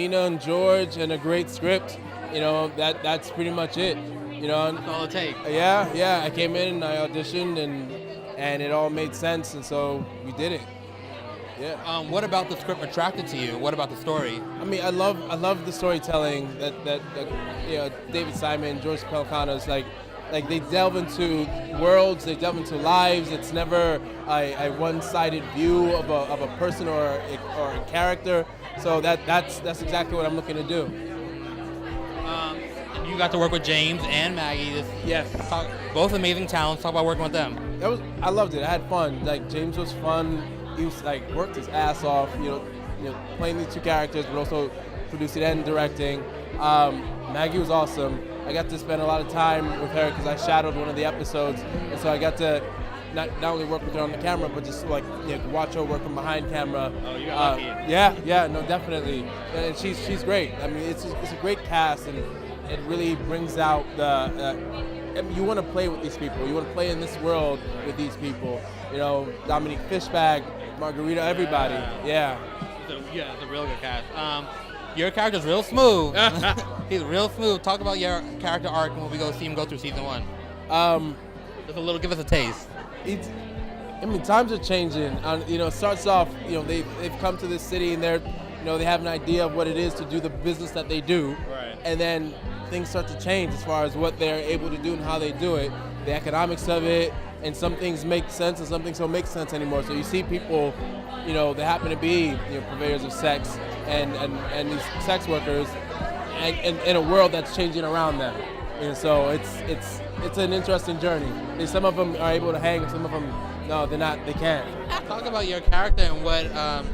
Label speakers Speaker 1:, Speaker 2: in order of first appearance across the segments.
Speaker 1: Nina and George and a great script. That's pretty much it.
Speaker 2: That's all it takes.
Speaker 1: Yeah. I came in, I auditioned, and it all made sense, and so we did it. Yeah.
Speaker 2: What about the script attracted to you? What about the story?
Speaker 1: I mean, I love the storytelling that David Simon, George Pelecanos, like they delve into worlds, they delve into lives. It's never a one-sided view of a person or a character. So that's exactly what I'm looking to do.
Speaker 2: You got to work with James and Maggie.
Speaker 1: Yes.
Speaker 2: Both amazing talents. Talk about working with them.
Speaker 1: I loved it. I had fun. Like, James was fun. He was worked his ass off. Playing these two characters, but also producing and directing. Maggie was awesome. I got to spend a lot of time with her because I shadowed one of the episodes, and so I got to not only work with her on the camera, but just watch her work from behind camera.
Speaker 2: Oh, you got lucky.
Speaker 1: Yeah, no, definitely. And she's great. I mean, it's a great cast, and it really brings out you want to play with these people. You want to play in this world with these people. Dominique Fishback, Margarita, everybody. Yeah.
Speaker 2: It's a real good cast. Your character's real smooth. He's real smooth. Talk about your character arc when we go see him go through season 1. Give us a taste.
Speaker 1: Times are changing. It starts off, they've come to this city and they have an idea of what it is to do the business that they do.
Speaker 2: Right.
Speaker 1: And then things start to change as far as what they're able to do and how they do it, the economics of it, and some things make sense and some things don't make sense anymore. So you see people, they happen to be purveyors of sex and these sex workers, and in a world that's changing around them. And so it's an interesting journey. And some of them are able to hang, some of them no, they're not. They can't.
Speaker 2: Talk about your character and what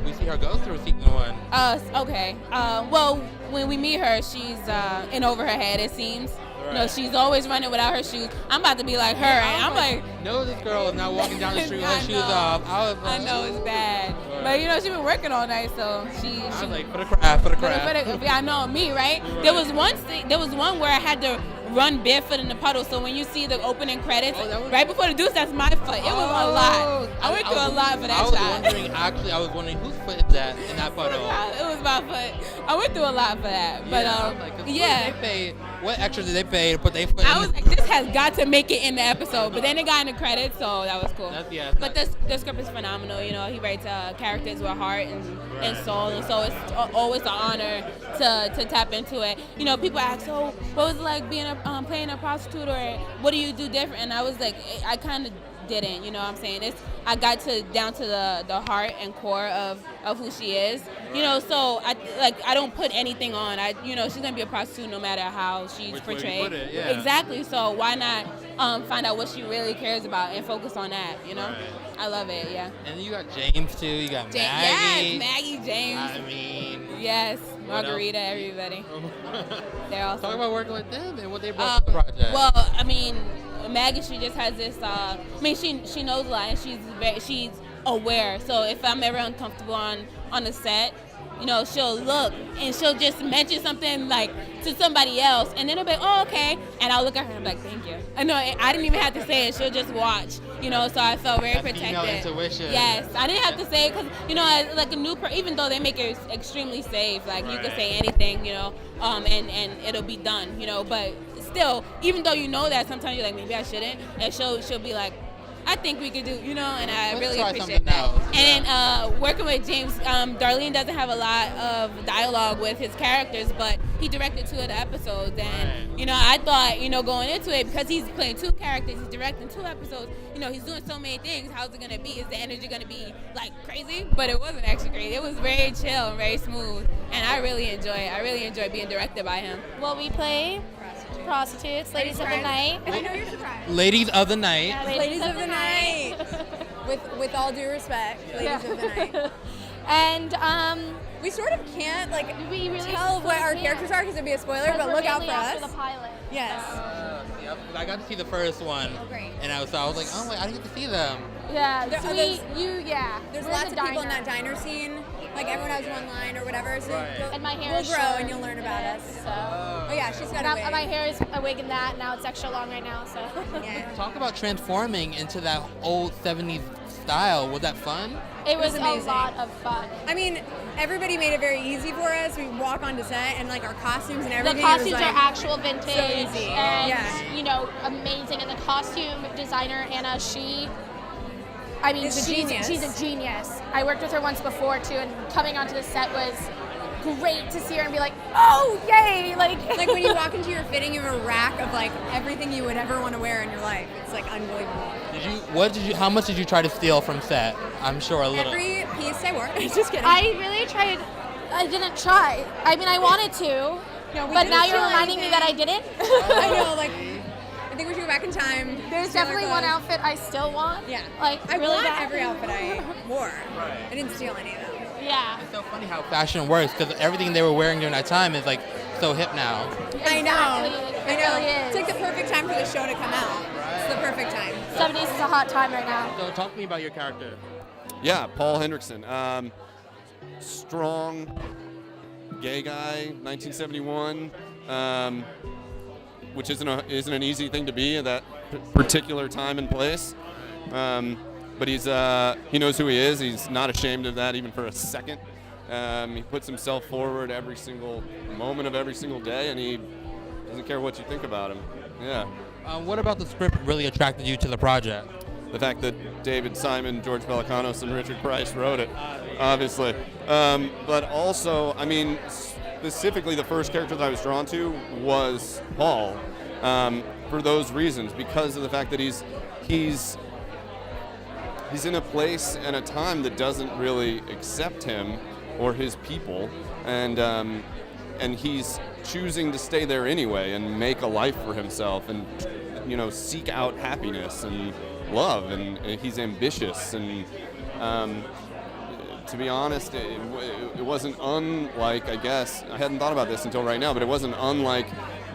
Speaker 2: we see her go through season 1.
Speaker 3: Okay. Well, when we meet her, she's in over her head, it seems.
Speaker 2: Right.
Speaker 3: She's always running without her shoes. I'm about to be like her, and I'm like,
Speaker 2: no, this girl is not walking down the street with her shoes off.
Speaker 3: I know it's bad, but she's been working all night, so she.
Speaker 2: I was like, for the craft.
Speaker 3: I know me, right? There was one where I had to run barefoot in the puddle. So when you see the opening credits, right before the Deuce, that's my foot. It was a lot. I went through a lot for that shot.
Speaker 2: I was wondering whose foot is that in that puddle.
Speaker 3: It was my foot. I went through a lot for that. But
Speaker 2: what extras did they pay to put their foot in?
Speaker 3: I was like, this has got to make it in the episode. But then it got in the credits, so that was cool. But the script is phenomenal. He writes characters with heart and soul, and so it's always an honor to tap into it. People ask, so what was it like being playing a prostitute, or what do you do different? And I was like, I kind of didn't, what I'm saying? I got down to the heart and core of who she is, so I don't put anything on. She's gonna be a prostitute no matter how she's portrayed.
Speaker 2: Put it, yeah.
Speaker 3: Exactly. So why not find out what she really cares about and focus on that, Right. I love it, yeah.
Speaker 2: And then you got James too, you got Maggie.
Speaker 3: Yes, Maggie, James.
Speaker 2: I mean,
Speaker 3: yes, Margarita, everybody. They're awesome.
Speaker 2: Talk about working with them and what they brought to the project.
Speaker 3: Well, Maggie, she just has this. She knows a lot, and she's aware. So if I'm ever uncomfortable on the set, she'll look and she'll just mention something to somebody else, and then I'll be like, oh, okay, and I'll look at her and be like, thank you. I know I didn't even have to say it. She'll just watch, So I felt very protected.
Speaker 2: Female intuition.
Speaker 3: Yes, I didn't have to say it because like a new even though they make it extremely safe, you can say anything, and it'll be done, but still, even though that, sometimes you're like, maybe I shouldn't, and she'll be like, I think we could do, and I really appreciate that.
Speaker 2: Else.
Speaker 3: And working with James, Darlene doesn't have a lot of dialogue with his characters, but he directed 2 of the episodes, and I thought, going into it, because he's playing 2 characters, he's directing 2 episodes, he's doing so many things. How's it gonna be? Is the energy gonna be crazy? But it wasn't actually crazy. It was very chill and very smooth, and I really enjoy it. I really enjoy being directed by him.
Speaker 4: Well, we play prostitutes, ladies of the night.
Speaker 5: I know you're surprised.
Speaker 2: Ladies of the night.
Speaker 4: Yeah,
Speaker 5: Ladies of the night. With all due respect, ladies of the night.
Speaker 4: And
Speaker 5: we sort of can't
Speaker 4: we really
Speaker 5: tell what our characters are because it'd be a spoiler, but look out for us.
Speaker 4: The pilot.
Speaker 5: Yes.
Speaker 2: I got to see the first one, and I was like, oh wait, I didn't get to see them.
Speaker 4: Yeah,
Speaker 5: There's
Speaker 4: We're
Speaker 5: lots
Speaker 4: in
Speaker 5: of
Speaker 4: the
Speaker 5: people in
Speaker 4: diner.
Speaker 5: that diner scene. Everyone has one line or whatever. So
Speaker 4: And my hair
Speaker 5: we'll
Speaker 4: is
Speaker 5: grow
Speaker 4: short.
Speaker 5: and you'll learn about us.
Speaker 4: So.
Speaker 5: Oh yeah, she's got a wig.
Speaker 4: My hair is a wig in that. Now it's extra long right now. So.
Speaker 5: Yeah.
Speaker 2: Talk about transforming into that old 70s style. Was that fun?
Speaker 4: It was
Speaker 5: amazing.
Speaker 4: a lot of fun.
Speaker 5: I mean, everybody made it very easy for us. We walk onto set and like our costumes and everything.
Speaker 4: The costumes
Speaker 5: was,
Speaker 4: are
Speaker 5: like,
Speaker 4: actual vintage
Speaker 5: so easy.
Speaker 4: and
Speaker 5: Yeah.
Speaker 4: you know, amazing. And the costume designer Anna, she's a genius. I worked with her once before too, and coming onto the set was great to see her and be like, oh yay! Like
Speaker 5: when you walk into your fitting, you have a rack of like everything you would ever want to wear in your life. It's like unbelievable.
Speaker 2: How much did you try to steal from set? I'm sure a little.
Speaker 5: Every piece I wore. Just kidding.
Speaker 4: I really tried. I didn't try. I mean, I wanted to.
Speaker 5: No, we
Speaker 4: but
Speaker 5: didn't
Speaker 4: now you're
Speaker 5: steal
Speaker 4: reminding me that I didn't.
Speaker 5: I know, like, I think we should go back in time.
Speaker 4: There's definitely one outfit I still want.
Speaker 5: Yeah.
Speaker 4: Like,
Speaker 5: I
Speaker 4: really
Speaker 5: want
Speaker 4: bad.
Speaker 5: every outfit I wore.
Speaker 2: Right.
Speaker 5: I didn't steal any of them.
Speaker 4: Yeah.
Speaker 2: It's so funny how fashion works because everything they were wearing during that time is like so hip now.
Speaker 5: I know.
Speaker 4: Exactly.
Speaker 5: I know.
Speaker 4: It really is.
Speaker 5: It's like the perfect time for the show to come out. It's the perfect time.
Speaker 4: 70s is a hot time right now.
Speaker 2: So talk to me about your character.
Speaker 6: Yeah, Paul Hendrickson. Strong, gay guy, 1971, which isn't an easy thing to be at that particular time and place. But he knows who he is. He's not ashamed of that even for a second. He puts himself forward every single moment of every single day, and he doesn't care what you think about him. Yeah.
Speaker 2: What about the script really attracted you to the project?
Speaker 6: The fact that David Simon, George Pelecanos, and Richard Price wrote it, obviously. But also, I mean, specifically the first character that I was drawn to was Paul, for those reasons, because of the fact that he's in a place and a time that doesn't really accept him or his people, and he's choosing to stay there anyway and make a life for himself and, you know, seek out happiness and love, and he's ambitious, and to be honest, it wasn't unlike, I guess, I hadn't thought about this until right now, but it wasn't unlike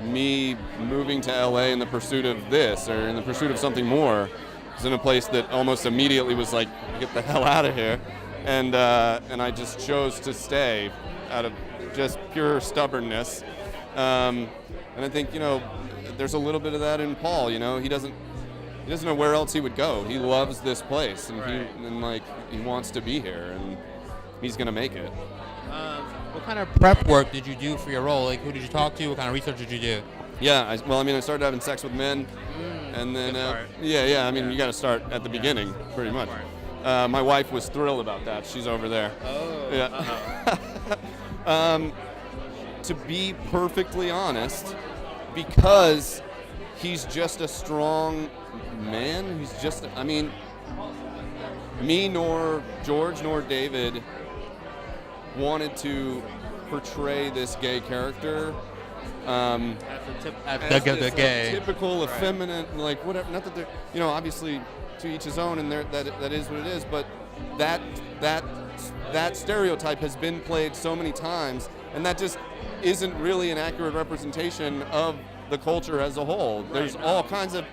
Speaker 6: me moving to LA in the pursuit of this or in the pursuit of something more. It was in a place that almost immediately was like, get the hell out of here, and I just chose to stay out of just pure stubbornness, and I think, you know, there's a little bit of that in Paul. You know, he doesn't know where else he would go. He loves this place, and he wants to be here, and he's gonna make it.
Speaker 2: What kind of prep work did you do for your role? Like, who did you talk to? What kind of research did you do?
Speaker 6: Yeah, I started having sex with men, and then I mean, you got to start at the beginning, pretty much. My wife was thrilled about that. She's over there.
Speaker 2: Oh.
Speaker 6: Yeah. To be perfectly honest, because he's just a strong man. He's just, I mean, me nor George nor David wanted to portray this gay character as
Speaker 2: the gay,
Speaker 6: typical effeminate, like whatever. Not that they're, you know, obviously to each his own, and that is what it is. But that stereotype has been played so many times, and that just isn't really an accurate representation of the culture as a whole. There's all kinds of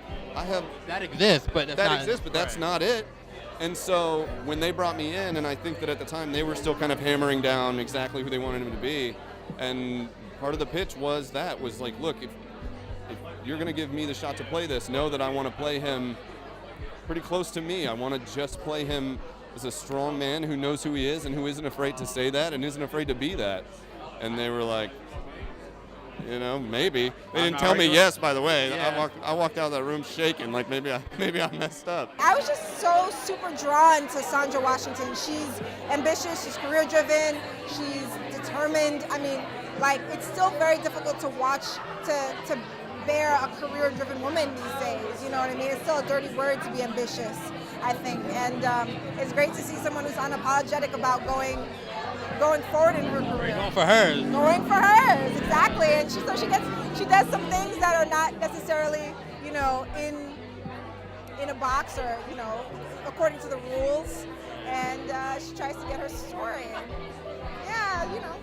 Speaker 2: that exists, but
Speaker 6: that's not it. And so when they brought me in, and I think that at the time they were still kind of hammering down exactly who they wanted him to be, and part of the pitch was like, look, if you're going to give me the shot to play this, know that I want to play him pretty close to me. I want to just play him as a strong man who knows who he is and who isn't afraid to say that and isn't afraid to be that. And they were like, you know, maybe. They didn't tell me yes, by the way.
Speaker 2: Yeah.
Speaker 6: I walked out of that room shaking, like maybe I messed up.
Speaker 7: I was just so super drawn to Sandra Washington. She's ambitious, she's career driven, she's determined. I mean, like, it's still very difficult to watch, to bear a career driven woman these days. You know what I mean? It's still a dirty word to be ambitious, I think. And it's great to see someone who's unapologetic about going forward in her career.
Speaker 2: Going for hers.
Speaker 7: Going for hers, exactly. And she does some things that are not necessarily, you know, in a box or, you know, according to the rules. And she tries to get her story. And yeah, you know.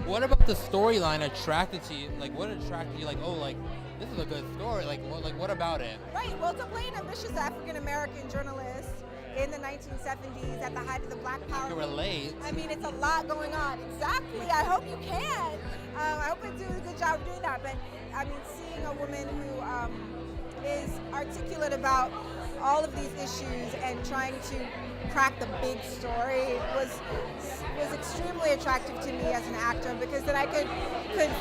Speaker 2: What about the storyline attracted to you? Like, what attracted you? Like, oh, like, this is a good story. Like, what about it?
Speaker 7: Right. Well, to play an ambitious African American journalist in the 1970s at the height of the Black Power.
Speaker 2: You can relate.
Speaker 7: I mean, it's a lot going on. Exactly. I hope you can. I hope I do a good job of doing that. But I mean, seeing a woman who is articulate about all of these issues and trying to crack the big story was extremely attractive to me as an actor, because then I could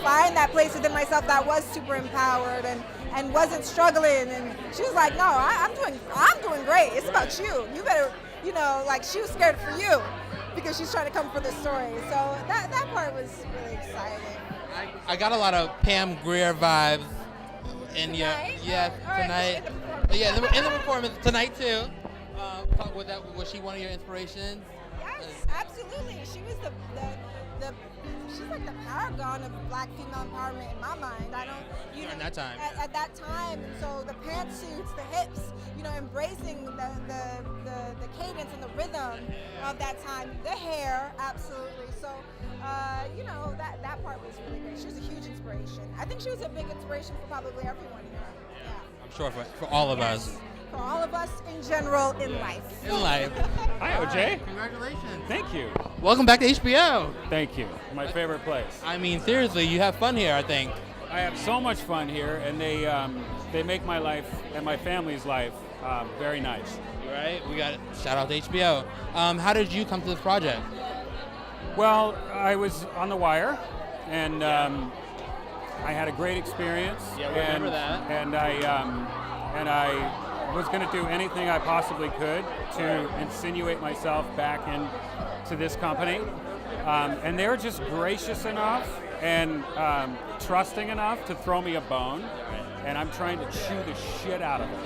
Speaker 7: find that place within myself that was super empowered and wasn't struggling. And she was like, no, I'm doing great. It's about you. You better, like, she was scared for you because she's trying to come for the story. So that part was really exciting.
Speaker 2: I got a lot of Pam Grier vibes in tonight. In the performance tonight too. Was she one of your inspirations?
Speaker 7: Yes, absolutely. She was she's like the paragon of Black female empowerment in my mind.
Speaker 2: At that time.
Speaker 7: At that time, so the pantsuits, the hips, embracing the cadence and the rhythm of that time. The hair, absolutely. So, that part was really great. She was a huge inspiration. I think she was a big inspiration for probably everyone here. Yeah.
Speaker 2: I'm sure for all of us.
Speaker 7: For all of us in general in life.
Speaker 8: Hi, OJ.
Speaker 2: Congratulations.
Speaker 8: Thank you.
Speaker 2: Welcome back to HBO.
Speaker 8: Thank you. My favorite place.
Speaker 2: I mean, seriously, you have fun here, I think.
Speaker 8: I have so much fun here, and they make my life and my family's life very nice.
Speaker 2: Right? We got shout out to HBO. How did you come to this project?
Speaker 8: Well, I was on the Wire, and I had a great experience.
Speaker 2: Yeah, we remember that.
Speaker 8: And I was going to do anything I possibly could to insinuate myself back into this company. And they were just gracious enough and trusting enough to throw me a bone. And I'm trying to chew the shit out of it.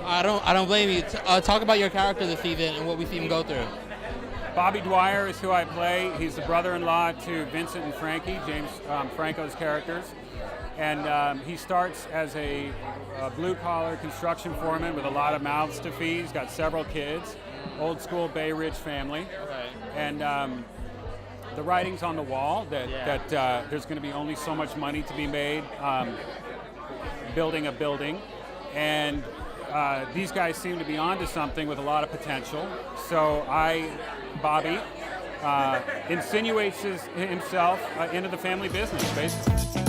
Speaker 2: I don't blame you. Talk about your character this season and what we see him go through.
Speaker 8: Bobby Dwyer is who I play. He's the brother-in-law to Vincent and Frankie, James Franco's characters. And he starts as a blue-collar construction foreman with a lot of mouths to feed. He's got several kids, old-school Bay Ridge family.
Speaker 2: Okay.
Speaker 8: And the writing's on the wall that there's going to be only so much money to be made building a building. And these guys seem to be onto something with a lot of potential. So Bobby, insinuates himself into the family business, basically.